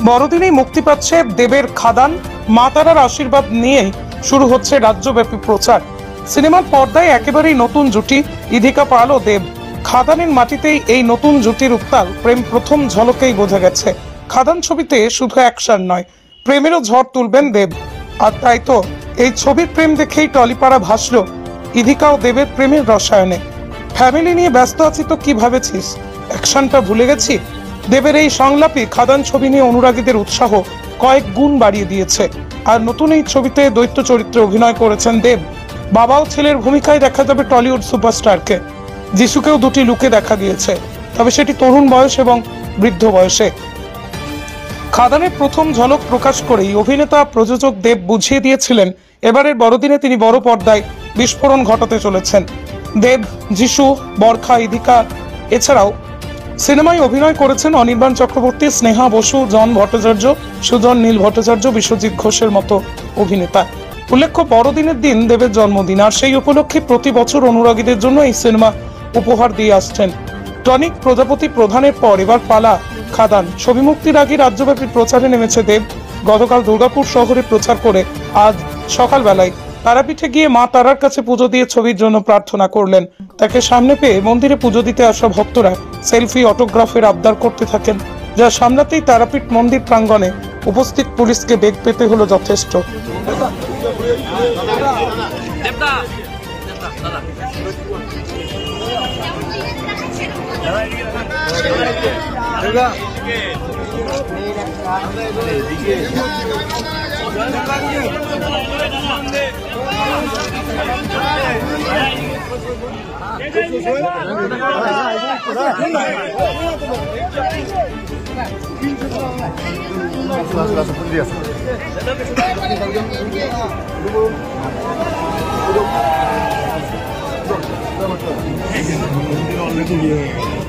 বড়দিনেই মুক্তি পাচ্ছে দেবের খাদান। মা তারার আশীর্বাদ নিয়ে শুরু হচ্ছে রাজ্যব্যাপী প্রচার। সিনেমার পর্দায় একেবারেই নতুন জুটি ইধিকা পাল ও দেব। খাদানের মাটিতেই এই নতুন জুটির উত্তাল প্রেম প্রথম ঝলকেই বোঝা গেছে। খাদান ছবিতে শুধু অ্যাকশন নয়, প্রেমেরও ঝড় তুলবেন দেব। আর তাই তো এই ছবির প্রেম দেখেই টলিপাড়া ভাসল ইধিকা ও দেবের প্রেমের রসায়নে। ফ্যামিলি নিয়ে ব্যস্ত আছি তো কি ভাবেছিস, অ্যাকশনটা ভুলে গেছি। দেবের এই সংলাপই খাদান ছবি নিয়ে অনুরাগীদের উৎসাহ কয়েক গুণ বাড়িয়ে দিয়েছে। আর নতুন এই ছবিতে দৈত্য চরিত্রে অভিনয় করেছেন দেব। বাবা ও ছেলের ভূমিকায় দেখা যাবে টলিউড সুপারস্টারকে। যিশুকেও দুটি লুকে দেখা গিয়েছে, তবে সেটি তরুণ বয়স এবং বৃদ্ধ বয়সে। খাদানের প্রথম ঝলক প্রকাশ করেই অভিনেতা প্রযোজক দেব বুঝিয়ে দিয়েছিলেন এবারের বড়দিনে তিনি বড় পর্দায় বিস্ফোরণ ঘটাতে চলেছেন। দেব, যিশু, বরখা, ইধিকা এছাড়াও সিনেমায় অভিনয় করেছেন অনির্বাণ চক্রবর্তী, স্নেহা বসু, জন ভট্টাচার্য, সুজন নীল ভট্টাচার্য, বিশ্বজিৎ ঘোষের মতো অভিনেতা। উল্লেখ্য, বড়দিনের দিন দেবের জন্মদিন, আর সেই উপলক্ষে প্রতি বছর অনুরাগীদের জন্য এই সিনেমা উপহার দিয়ে আসছেন। টনিক প্রজাপতি প্রধানের পর এবার পালা খাদান। ছবি মুক্তির আগে রাজ্যব্যাপী প্রচারে নেমেছে দেব। গতকাল দুর্গাপুর শহরে প্রচার করে আজ সকালবেলায় তারাপীঠে গিয়ে মা তারার কাছে পুজো দিয়ে ছবির জন্য প্রার্থনা করলেন। তাকে সামনে পেয়ে মন্দিরে পুজো দিতে আসা ভক্তরা সেলফি, অটোগ্রাফের আবদার করতে থাকেন, যা সামলাতেই তারাপীঠ মন্দির প্রাঙ্গণে উপস্থিত পুলিশকে বেগ পেতে হলো যথেষ্ট।